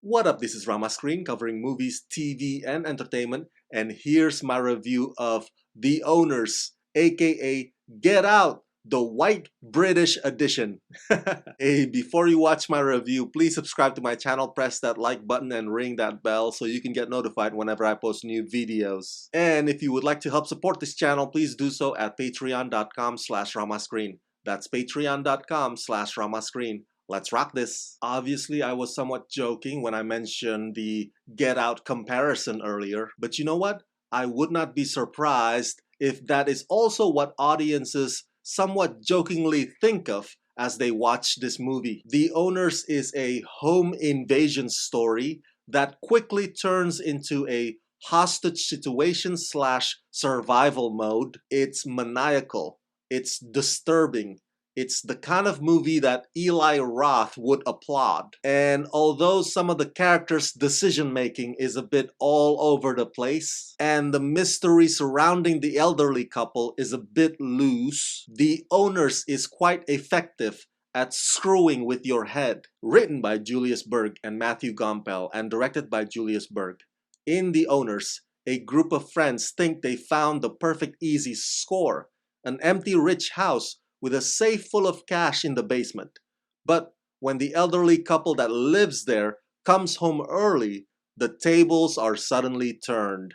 What up, this is Rama Screen covering movies, TV, and entertainment, and here's my review of The Owners, aka Get Out, the White British edition. Hey, before you watch my review, please subscribe to my channel, press that like button, and ring that bell so you can get notified whenever I post new videos. And if you would like to help support this channel, please do so at patreon.com/ramascreen. That's patreon.com/ramascreen. Let's rock this. Obviously, I was somewhat joking when I mentioned the Get Out comparison earlier, but you know what? I would not be surprised if that is also what audiences somewhat jokingly think of as they watch this movie. The Owners is a home invasion story that quickly turns into a hostage situation / survival mode. It's maniacal. It's disturbing. It's the kind of movie that Eli Roth would applaud. And although some of the characters' decision-making is a bit all over the place, and the mystery surrounding the elderly couple is a bit loose, The Owners is quite effective at screwing with your head. Written by Julius Berg and Matthew Gompel and directed by Julius Berg. In The Owners, a group of friends think they found the perfect easy score, an empty rich house with a safe full of cash in the basement. But when the elderly couple that lives there comes home early, the tables are suddenly turned.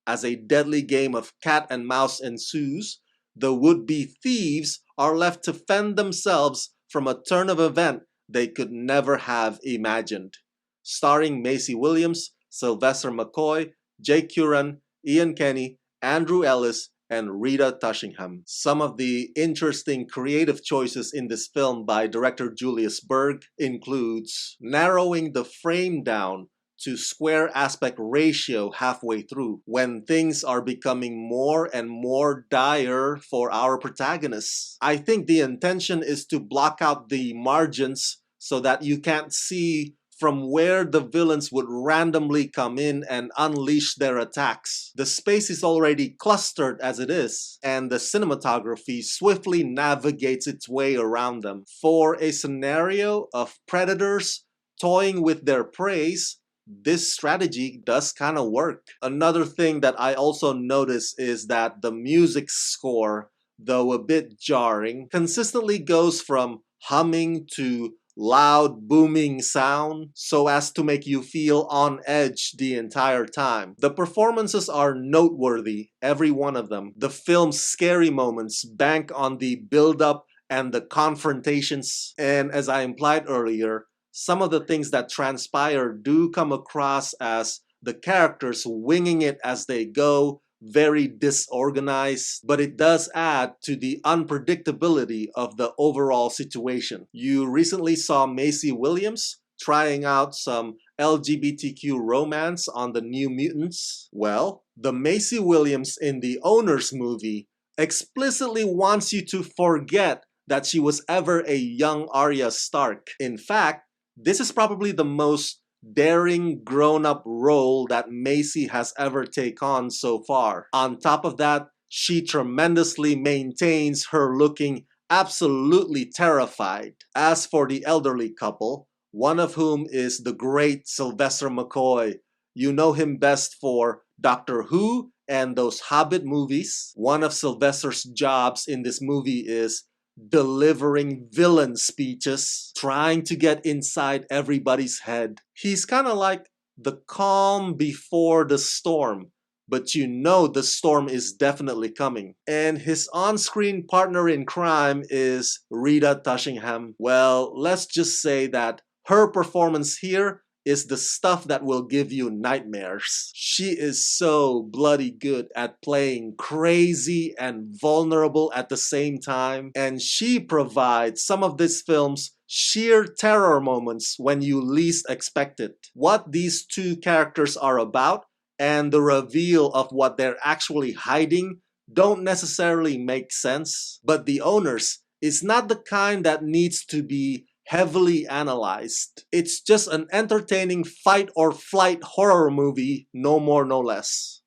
As a deadly game of cat and mouse ensues, the would-be thieves are left to fend themselves from a turn of event they could never have imagined. Starring Maisie Williams, Sylvester McCoy, Jake Curran, Ian Kenny, Andrew Ellis, and Rita Tushingham. Some of the interesting creative choices in this film by director Julius Berg includes narrowing the frame down to square aspect ratio halfway through when things are becoming more and more dire for our protagonists. I think the intention is to block out the margins so that you can't see from where the villains would randomly come in and unleash their attacks. The space is already clustered as it is, and the cinematography swiftly navigates its way around them. For a scenario of predators toying with their prey, this strategy does kind of work. Another thing that I also notice is that the music score, though a bit jarring, consistently goes from humming to loud booming sound so as to make you feel on edge the entire time. The performances are noteworthy, every one of them. The film's scary moments bank on the build-up and the confrontations, and as I implied earlier, some of the things that transpire do come across as the characters winging it as they go, very disorganized, but it does add to the unpredictability of the overall situation. You recently saw Maisie Williams trying out some LGBTQ romance on the New Mutants. Well, the Maisie Williams in The Owners movie explicitly wants you to forget that she was ever a young Arya Stark. In fact, this is probably the most daring grown-up role that Maisie has ever taken on so far. On top of that, she tremendously maintains her looking absolutely terrified. As for the elderly couple, one of whom is the great Sylvester McCoy. You know him best for Doctor Who and those Hobbit movies. One of Sylvester's jobs in this movie is delivering villain speeches, trying to get inside everybody's head. He's kind of like the calm before the storm, but you know the storm is definitely coming. And his on-screen partner in crime is Rita Tushingham. Well, let's just say that her performance here is the stuff that will give you nightmares. She is so bloody good at playing crazy and vulnerable at the same time, and she provides some of this film's sheer terror moments when you least expect it. What these two characters are about and the reveal of what they're actually hiding don't necessarily make sense, but The Owners is not the kind that needs to be heavily analyzed. It's just an entertaining fight or flight horror movie, no more no less.